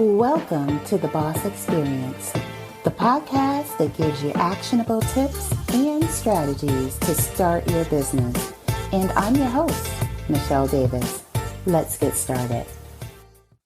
Welcome to the Boss Experience, the podcast that gives you actionable tips and strategies to start your business. And I'm your host, Michelle Davis. Let's get started.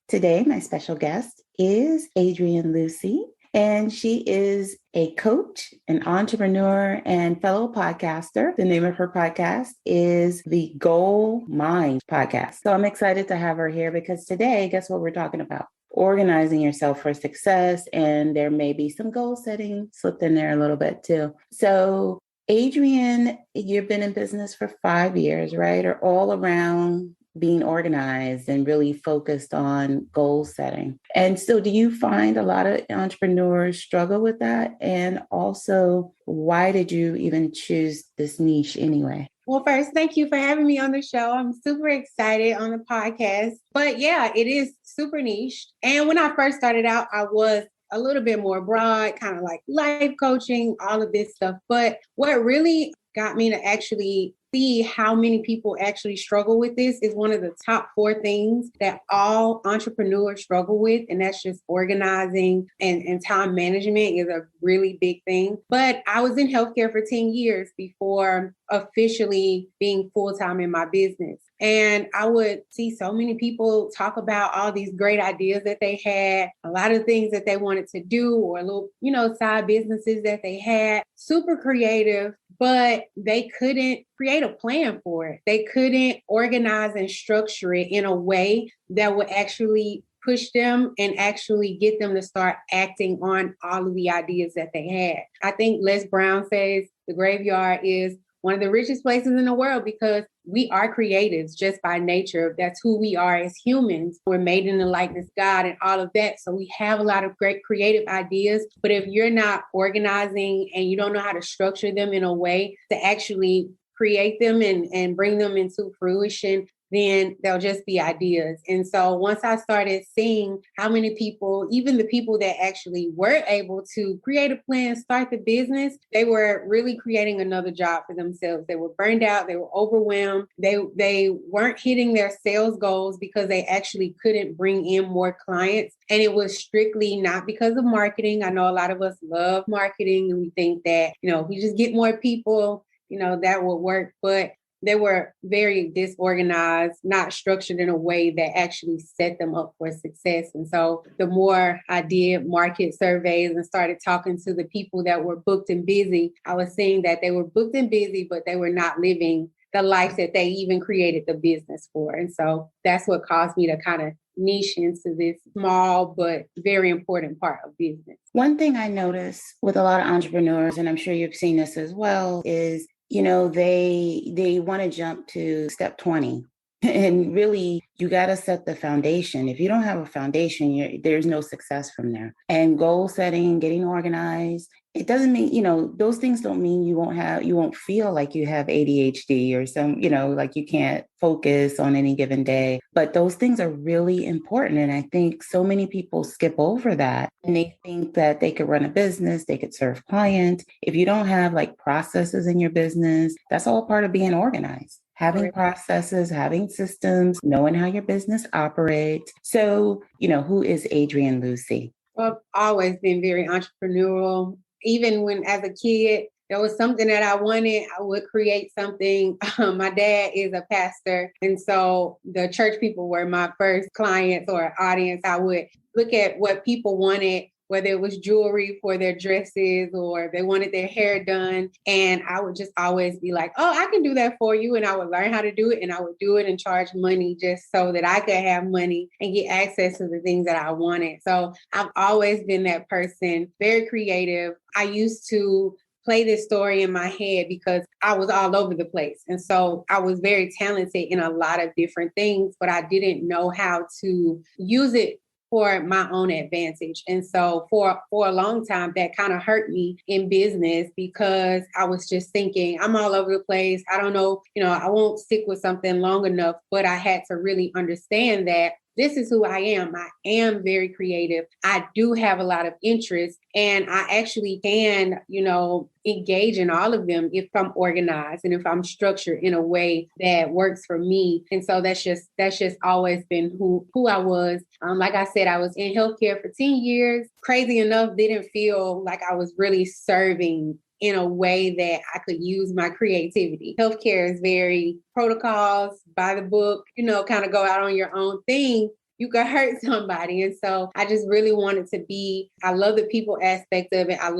Today, my special guest is Adrienne Lucy, and she is a coach, an entrepreneur, and fellow podcaster. The name of her podcast is the Goal Mind Podcast. So I'm excited to have her here because today, guess what we're talking about? Organizing yourself for success, and there may be some goal setting slipped in there a little bit too. So Adrienne, you've been in business for 5 years, right? Or all around being organized and really focused on goal setting. And so do you find a lot of entrepreneurs struggle with that? And also, why did you even choose this niche anyway? Well, first, thank you for having me on the show. I'm super excited on the podcast. But yeah, it is super niche. And when I first started out, I was a little bit more broad, kind of like life coaching, all of this stuff. But what really got me to actually see how many people actually struggle with this is one of the top 4 things that all entrepreneurs struggle with. And that's just organizing and time management is a really big thing. But I was in healthcare for 10 years before officially being full-time in my business. And I would see so many people talk about all these great ideas that they had, a lot of things that they wanted to do, or little, side businesses that they had, super creative, but they couldn't create a plan for it. They couldn't organize and structure it in a way that would actually push them and actually get them to start acting on all of the ideas that they had. I think Les Brown says the graveyard is one of the richest places in the world because we are creatives just by nature. That's who we are as humans. We're made in the likeness of God and all of that. So we have a lot of great creative ideas. But if you're not organizing and you don't know how to structure them in a way to actually create them and bring them into fruition, then they'll just be ideas. And so once I started seeing how many people, even the people that actually were able to create a plan, start the business, they were really creating another job for themselves. They were burned out. They were overwhelmed. They weren't hitting their sales goals because they actually couldn't bring in more clients. And it was strictly not because of marketing. I know a lot of us love marketing and we think that, if we just get more people, that will work. But they were very disorganized, not structured in a way that actually set them up for success. And so the more I did market surveys and started talking to the people that were booked and busy, I was seeing that they were booked and busy, but they were not living the life that they even created the business for. And so that's what caused me to kind of niche into this small but very important part of business. One thing I notice with a lot of entrepreneurs, and I'm sure you've seen this as well, is they want to jump to step 20. And really, you got to set the foundation. If you don't have a foundation, there's no success from there. And goal setting, getting organized, it doesn't mean, those things don't mean you won't feel like you have ADHD or some, like you can't focus on any given day. But those things are really important. And I think so many people skip over that and they think that they could run a business, they could serve clients. If you don't have like processes in your business, that's all part of being organized. Having processes, having systems, knowing how your business operates. So, who is Adrienne Lucy? Well, I've always been very entrepreneurial. Even when as a kid, there was something that I wanted, I would create something. My dad is a pastor. And so the church people were my first clients or audience. I would look at what people wanted, whether it was jewelry for their dresses or they wanted their hair done. And I would just always be like, oh, I can do that for you. And I would learn how to do it. And I would do it and charge money just so that I could have money and get access to the things that I wanted. So I've always been that person, very creative. I used to play this story in my head because I was all over the place. And so I was very talented in a lot of different things, but I didn't know how to use it for my own advantage. And so for a long time, that kind of hurt me in business because I was just thinking, I'm all over the place. I don't know, I won't stick with something long enough, but I had to really understand that this is who I am. I am very creative. I do have a lot of interest, and I actually can, engage in all of them if I'm organized and if I'm structured in a way that works for me. And so that's just always been who I was. Like I said, I was in healthcare for 10 years. Crazy enough, didn't feel like I was really serving in a way that I could use my creativity. Healthcare is very protocols, by the book, kind of go out on your own thing. You could hurt somebody. And so I just really wanted to I love the people aspect of it. I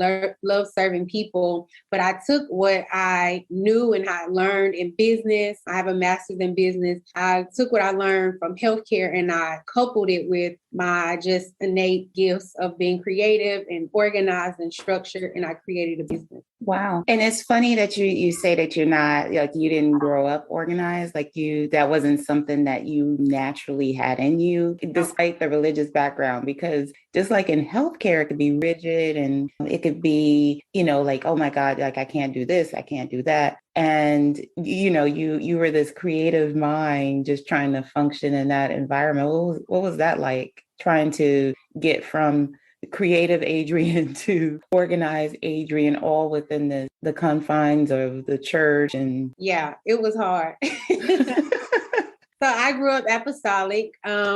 love serving people, but I took what I knew and I learned in business. I have a master's in business. I took what I learned from healthcare and I coupled it with my just innate gifts of being creative and organized and structured. And I created a business. Wow. And it's funny that you say that you're not, like, you didn't grow up organized, that wasn't something that you naturally had in you, despite the religious background, because just like in healthcare, it could be rigid and it could be, like, oh my God, like I can't do this, I can't do that. And, you were this creative mind just trying to function in that environment. What was that like, trying to get from creative Adrienne to organized Adrienne, all within the confines of the church? And yeah, it was hard. So I grew up apostolic,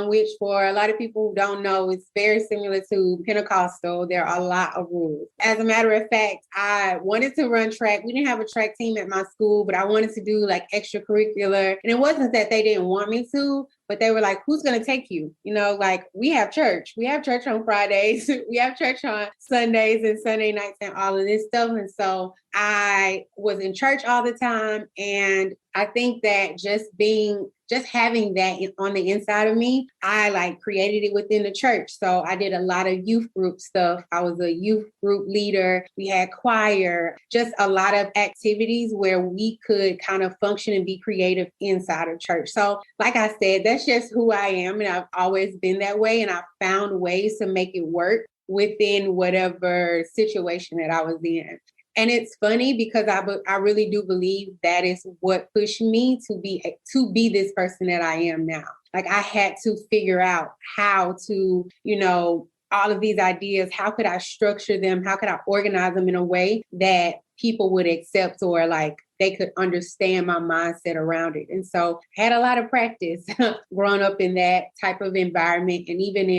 which for a lot of people who don't know, is very similar to Pentecostal. There are a lot of rules. As a matter of fact, I wanted to run track. We didn't have a track team at my school, but I wanted to do like extracurricular. And it wasn't that they didn't want me to, but they were like, who's going to take you? Like we have church. We have church on Fridays. We have church on Sundays and Sunday nights and all of this stuff. And so I was in church all the time. And I think that just having that on the inside of me, I created it within the church. So I did a lot of youth group stuff. I was a youth group leader. We had choir, just a lot of activities where we could kind of function and be creative inside of church. So like I said, that's just who I am. And I've always been that way. And I found ways to make it work within whatever situation that I was in. And it's funny because I really do believe that is what pushed me to be this person that I am now. Like I had to figure out how to, all of these ideas, how could I structure them? How could I organize them in a way that people would accept or they could understand my mindset around it? And so I had a lot of practice growing up in that type of environment. And even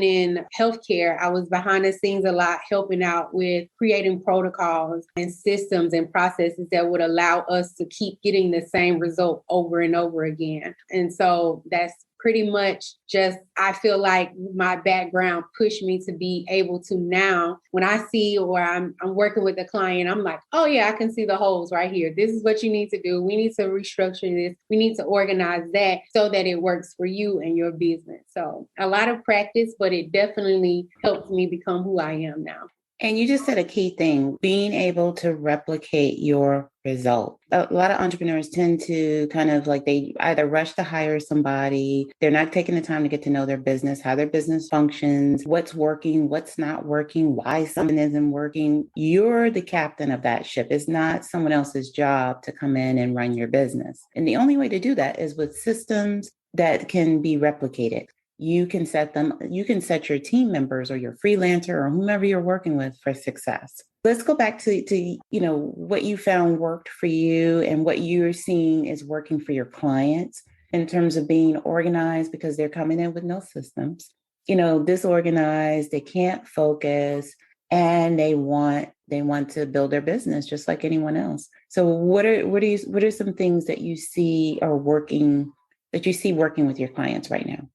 in healthcare, I was behind the scenes a lot, helping out with creating protocols and systems and processes that would allow us to keep getting the same result over and over again. And so that's pretty much just, I feel like my background pushed me to be able to now, when I see or I'm working with a client, I'm like, oh yeah, I can see the holes right here. This is what you need to do. We need to restructure this. We need to organize that so that it works for you and your business. So a lot of practice, but it definitely helped me become who I am now. And you just said a key thing, being able to replicate your result. A lot of entrepreneurs tend to kind of they either rush to hire somebody, they're not taking the time to get to know their business, how their business functions, what's working, what's not working, why something isn't working. You're the captain of that ship. It's not someone else's job to come in and run your business. And the only way to do that is with systems that can be replicated. You can set your team members or your freelancer or whomever you're working with for success. Let's go back to what you found worked for you and what you're seeing is working for your clients in terms of being organized, because they're coming in with no systems, disorganized, they can't focus, and they want to build their business just like anyone else. So what are some things that you see are working, that you see working with your clients right now?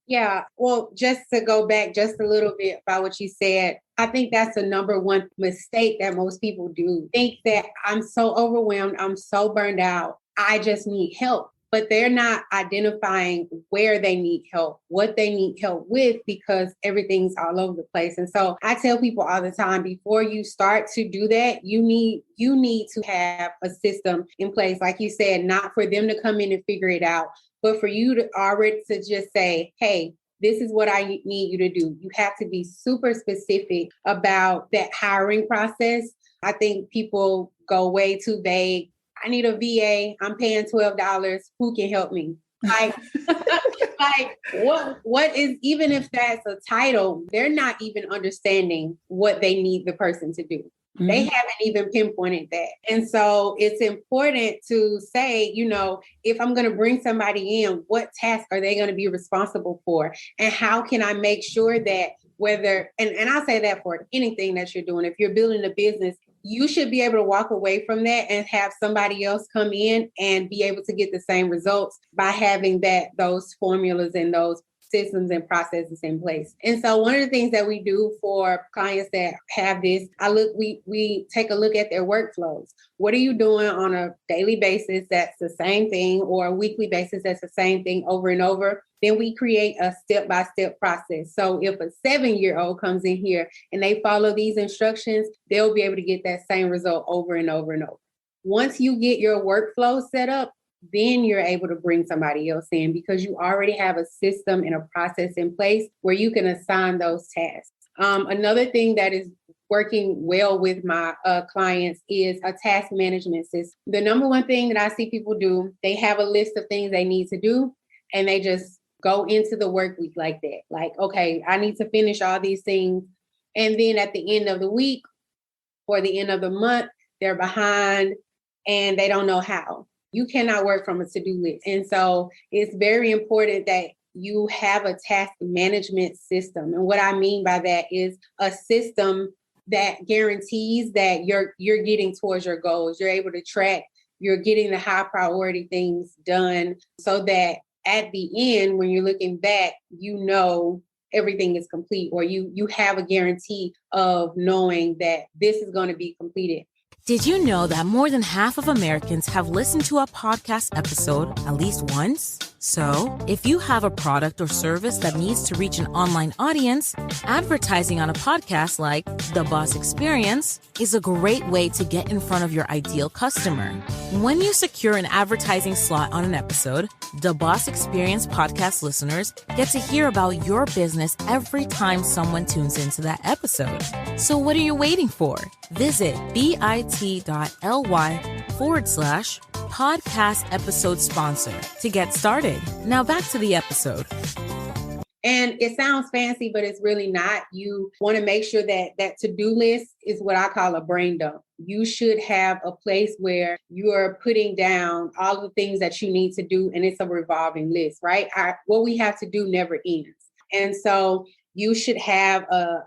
Yeah, well, just to go back just a little bit about what you said, I think that's the number one mistake that most people do. Think that I'm so overwhelmed, I'm so burned out, I just need help. But they're not identifying where they need help, what they need help with, because everything's all over the place. And so I tell people all the time, before you start to do that, you need to have a system in place. Like you said, not for them to come in and figure it out, but for you to already to just say, hey, this is what I need you to do. You have to be super specific about that hiring process. I think people go way too vague. I need a VA. I'm paying $12. Who can help me? like, what is, even if that's a title, they're not even understanding what they need the person to do. Mm-hmm. They haven't even pinpointed that. And so it's important to say, if I'm going to bring somebody in, what task are they going to be responsible for? And how can I make sure that whether, and I say that for anything that you're doing, if you're building a business, you should be able to walk away from that and have somebody else come in and be able to get the same results by having those formulas and those systems and processes in place. And so one of the things that we do for clients that have this, we take a look at their workflows. What are you doing on a daily basis that's the same thing, or a weekly basis that's the same thing over and over? Then we create a step-by-step process. So if a 7-year-old comes in here and they follow these instructions, they'll be able to get that same result over and over and over. Once you get your workflow set up, then you're able to bring somebody else in because you already have a system and a process in place where you can assign those tasks. Another thing that is working well with my clients is a task management system. The number one thing that I see people do, they have a list of things they need to do, and they just go into the work week like that. Like, okay, I need to finish all these things. And then at the end of the week or the end of the month, they're behind and they don't know how. You cannot work from a to-do list. And so it's very important that you have a task management system. And what I mean by that is a system that guarantees that you're getting towards your goals. You're able to track, you're getting the high priority things done so that at the end, when you're looking back, everything is complete, or you have a guarantee of knowing that this is going to be completed. Did you know that more than half of Americans have listened to a podcast episode at least once? So, if you have a product or service that needs to reach an online audience, advertising on a podcast like The Boss Experience is a great way to get in front of your ideal customer. When you secure an advertising slot on an episode, The Boss Experience podcast listeners get to hear about your business every time someone tunes into that episode. So what are you waiting for? Visit bit.ly/podcast episode sponsor to get started. Now back to the episode. And it sounds fancy, but it's really not. You want to make sure that to-do list is what I call a brain dump. You should have a place where you are putting down all the things that you need to do, and it's a revolving list, right? What we have to do never ends. And so you should have a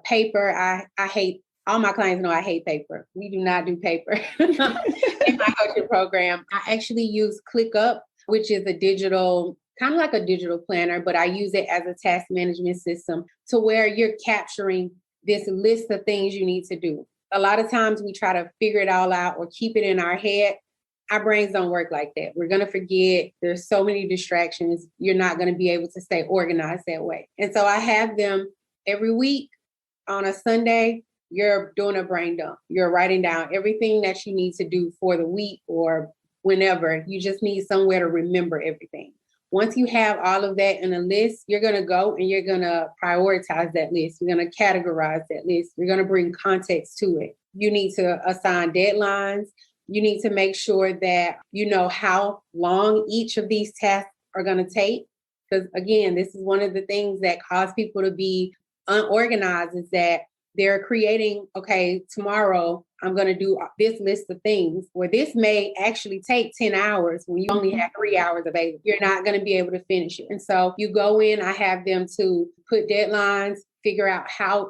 paper. I hate, all my clients know I hate paper. We do not do paper in my coaching program. I actually use ClickUp, which is a digital, kind of like a digital planner, but I use it as a task management system to where you're capturing this list of things you need to do. A lot of times we try to figure it all out or keep it in our head. Our brains don't work like that. We're going to forget. There's so many distractions. You're not going to be able to stay organized that way. And so I have them every week on a Sunday. You're doing a brain dump. You're writing down everything that you need to do for the week or whenever. You just need somewhere to remember everything. Once you have all of that in a list, you're going to go and you're going to prioritize that list. You're going to categorize that list. You're going to bring context to it. You need to assign deadlines. You need to make sure that you know how long each of these tasks are going to take. Because again, this is one of the things that cause people to be unorganized is that they're creating, okay, tomorrow I'm going to do this list of things where this may actually take 10 hours when you only have 3 hours available. You're not going to be able to finish it. And so you go in, I have them to put deadlines, figure out how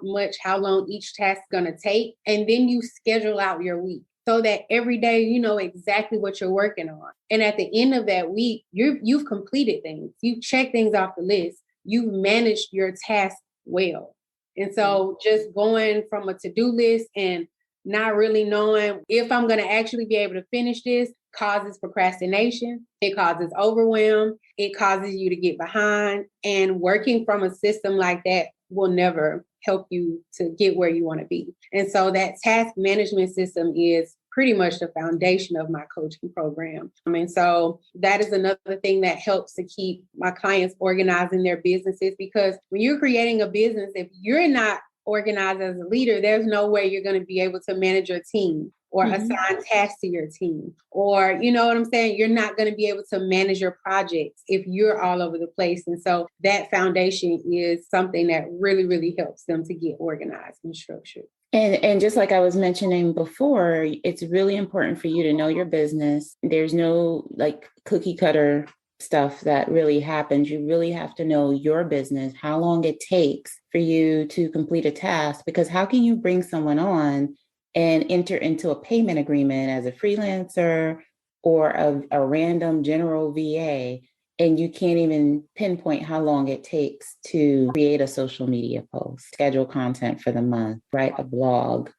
long each task is going to take. And then you schedule out your week so that every day you know exactly what you're working on. And at the end of that week, you've completed things. You've checked things off the list. You've managed your task well. And so just going from a to-do list and not really knowing if I'm going to actually be able to finish this causes procrastination. It causes overwhelm. It causes you to get behind. And working from a system like that will never help you to get where you want to be. And so that task management system is pretty much the foundation of my coaching program. And so that is another thing that helps to keep my clients organized in their businesses, because when you're creating a business, if you're not organized as a leader, there's no way you're going to be able to manage your team. or assign tasks to your team, or, you know what I'm saying? You're not going to be able to manage your projects if you're all over the place. And so that foundation is something that really, really helps them to get organized and structured. And just like I was mentioning before, it's really important for you to know your business. There's no like cookie cutter stuff that really happens. You really have to know your business, how long it takes for you to complete a task, because how can you bring someone on and enter into a payment agreement as a freelancer or a random general VA, and you can't even pinpoint how long it takes to create a social media post, schedule content for the month, write a blog,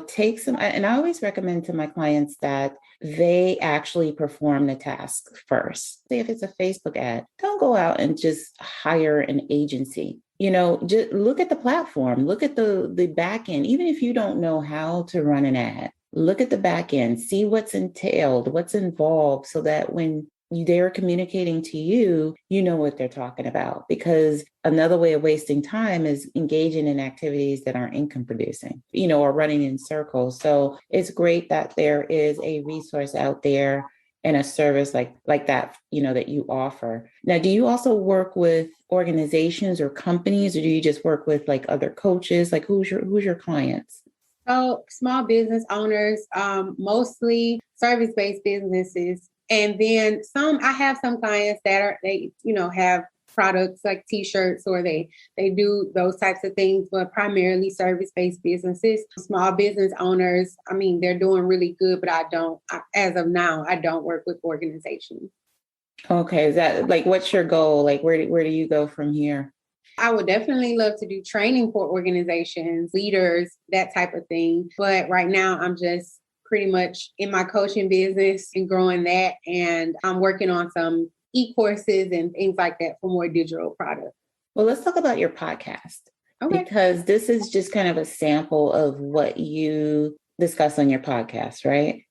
take some, and I always recommend to my clients that they actually perform the task first. Say if it's a Facebook ad, don't go out and just hire an agency. Just look at the platform, look at the back end, even if you don't know how to run an ad, look at the back end, see what's entailed, what's involved, so that when they're communicating to you, you know what they're talking about. Because another way of wasting time is engaging in activities that aren't income producing, or running in circles. So it's great that there is a resource out there and a service like that, that you offer. Now, do you also work with organizations or companies, or do you just work with like other coaches? Like who's your clients? So small business owners, mostly service-based businesses. And then I have some clients that have products like t-shirts, or they do those types of things, but primarily service-based businesses. Small business owners, they're doing really good, but as of now, I don't work with organizations. Okay. Is that like, what's your goal? Like, where do you go from here? I would definitely love to do training for organizations, leaders, that type of thing. But right now I'm just pretty much in my coaching business and growing that. And I'm working on some e-courses and things like that for more digital products. Well, let's talk about your podcast. Okay. Because this is just kind of a sample of what you discuss on your podcast, right?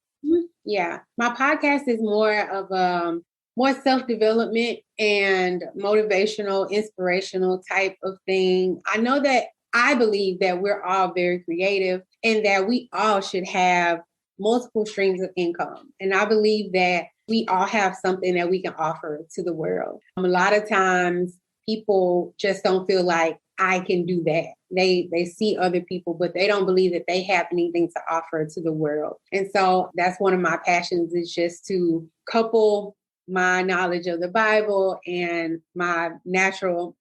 Yeah. My podcast is more of more self-development and motivational, inspirational type of thing. I believe that we're all very creative and that we all should have multiple streams of income. And I believe that we all have something that we can offer to the world. A lot of times people just don't feel like I can do that. They see other people, but they don't believe that they have anything to offer to the world. And so that's one of my passions, is just to couple my knowledge of the Bible and my natural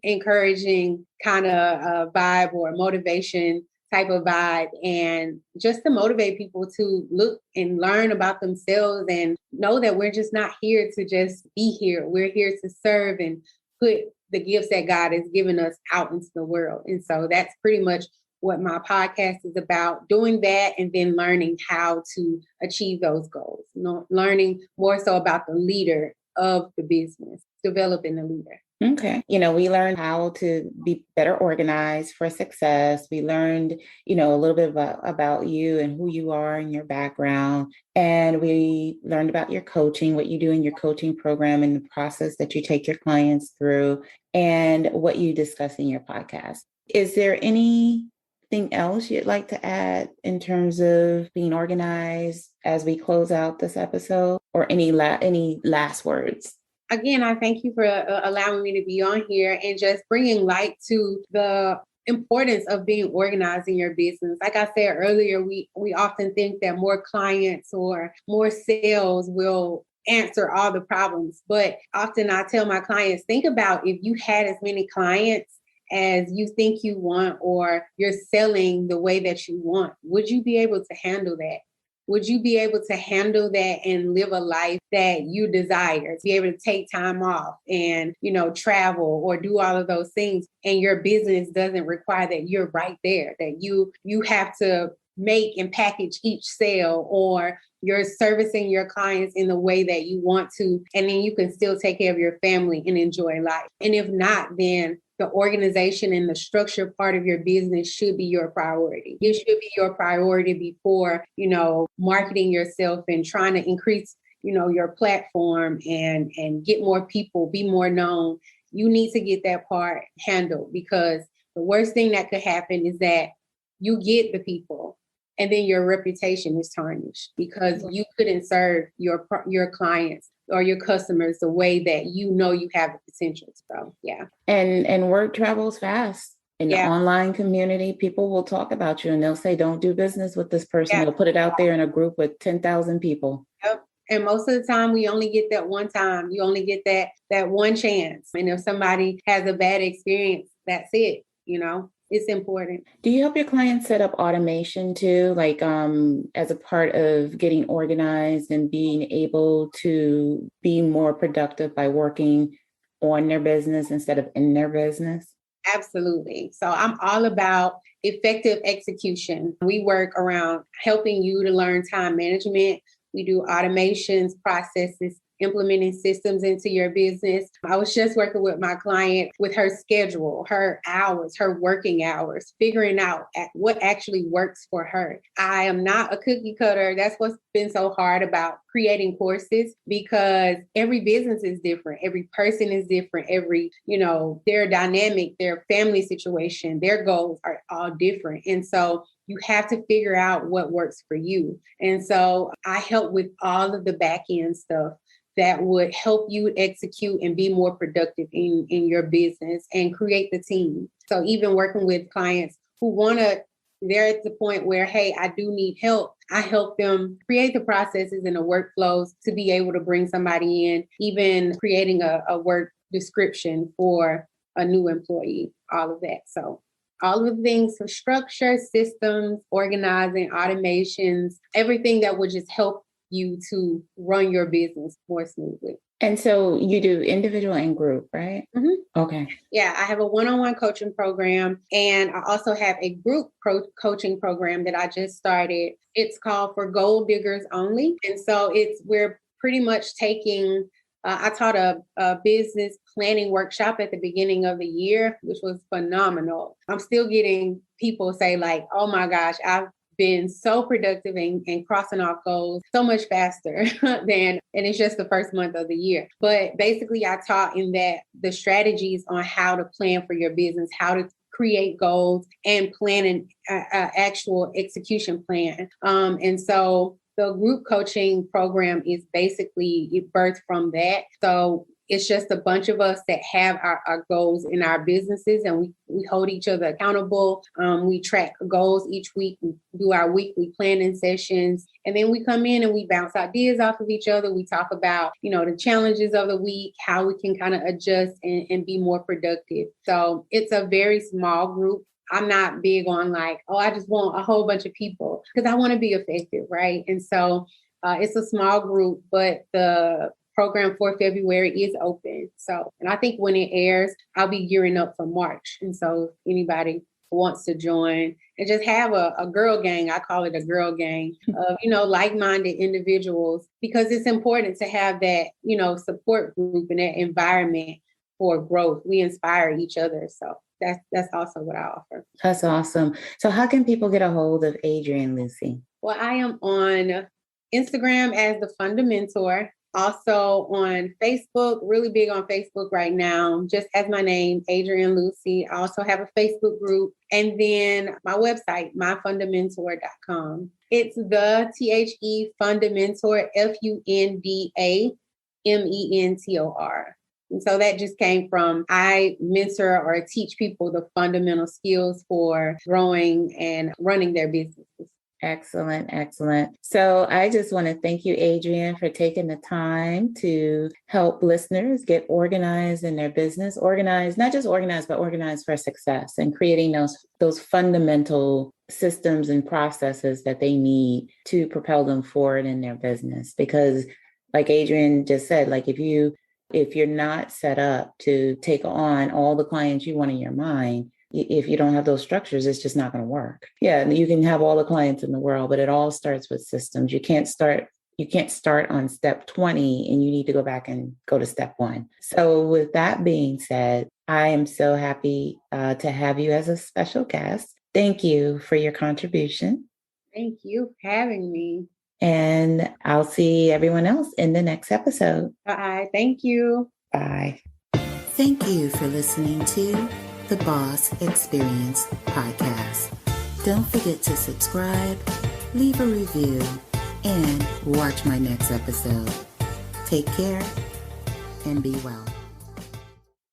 encouraging kind of vibe or motivation type of vibe, and just to motivate people to look and learn about themselves and know that we're just not here to just be here. We're here to serve and put the gifts that God has given us out into the world. And so that's pretty much what my podcast is about, doing that and then learning how to achieve those goals, learning more so about the leader of the business, developing the leader. Okay. We learned how to be better organized for success. We learned, a little bit about you and who you are and your background. And we learned about your coaching, what you do in your coaching program and the process that you take your clients through, and what you discuss in your podcast. Is there anything else you'd like to add in terms of being organized as we close out this episode, or any last words? Again, I thank you for allowing me to be on here and just bringing light to the importance of being organized in your business. Like I said earlier, we often think that more clients or more sales will answer all the problems. But often I tell my clients, think about if you had as many clients as you think you want, or you're selling the way that you want, would you be able to handle that? Would you be able to handle that and live a life that you desire? Be able to take time off and, travel or do all of those things, and your business doesn't require that you're right there, that you have to make and package each sale, or you're servicing your clients in the way that you want to, and then you can still take care of your family and enjoy life. And if not, then the organization and the structure part of your business should be your priority. It should be your priority before, marketing yourself and trying to increase, your platform and get more people, be more known. You need to get that part handled, because the worst thing that could happen is that you get the people And then your reputation is tarnished because you couldn't serve your clients or your customers the way that you know you have the potential. So, yeah. And word travels fast. In the online community, people will talk about you and they'll say, don't do business with this person. They'll put it out there in a group with 10,000 people. Yep. And most of the time, we only get that one time. You only get that one chance. And if somebody has a bad experience, that's it. It's important. Do you help your clients set up automation too, like as a part of getting organized and being able to be more productive by working on their business instead of in their business? Absolutely. So I'm all about effective execution. We work around helping you to learn time management. We do automations, processes, implementing systems into your business. I was just working with my client with her schedule, her hours, her working hours, figuring out what actually works for her. I am not a cookie cutter. That's what's been so hard about creating courses, because every business is different. Every person is different. Their dynamic, their family situation, their goals are all different. And so you have to figure out what works for you. And so I help with all of the back end stuff that would help you execute and be more productive in your business and create the team. So even working with clients who they're at the point where, hey, I do need help. I help them create the processes and the workflows to be able to bring somebody in, even creating a work description for a new employee, all of that. So all of the things for structure, systems, organizing, automations, everything that would just help you to run your business more smoothly. And so you do individual and group, right? Mm-hmm. Okay. Yeah, I have a one-on-one coaching program, and I also have a group coaching program that I just started. It's called For Goal Diggers Only. And so we're pretty much taking, I taught a business planning workshop at the beginning of the year, which was phenomenal. I'm still getting people say like, oh my gosh, I've been so productive and crossing off goals so much faster and it's just the first month of the year. But basically I taught in that the strategies on how to plan for your business, how to create goals and plan an actual execution plan. And so the group coaching program is basically birthed from that. So it's just a bunch of us that have our goals in our businesses, and we hold each other accountable. We track goals each week. We do our weekly planning sessions, and then we come in and we bounce ideas off of each other. We talk about, the challenges of the week, how we can kind of adjust and be more productive. So it's a very small group. I'm not big on like, I just want a whole bunch of people because I want to be effective, right? And so it's a small group, but the program for February is open. So, and I think when it airs, I'll be gearing up for March. And so if anybody wants to join and just have a girl gang, I call it a girl gang of, like-minded individuals, because it's important to have that, support group and that environment for growth. We inspire each other. So that's also what I offer. That's awesome. So how can people get a hold of Adrienne Lucy? Well, I am on Instagram as the FundaMentor. Also on Facebook, really big on Facebook right now, just as my name, Adrienne Lucy. I also have a Facebook group. And then my website, myfundamentor.com. It's the FundaMentor, FundaMentor. And so that just came from, I mentor or teach people the fundamental skills for growing and running their businesses. Excellent. Excellent. So I just want to thank you, Adrienne, for taking the time to help listeners get organized in their business, not just organized, but organized for success, and creating those fundamental systems and processes that they need to propel them forward in their business. Because like Adrienne just said, like if you're not set up to take on all the clients you want in your mind, if you don't have those structures, it's just not going to work. Yeah, you can have all the clients in the world, but it all starts with systems. You can't start on step 20 and you need to go back and go to step 1. So with that being said, I am so happy to have you as a special guest. Thank you for your contribution. Thank you for having me. And I'll see everyone else in the next episode. Bye. Thank you. Bye. Thank you for listening to the Boss Experience Podcast. Don't forget to subscribe, leave a review, and watch my next episode. Take care and be well.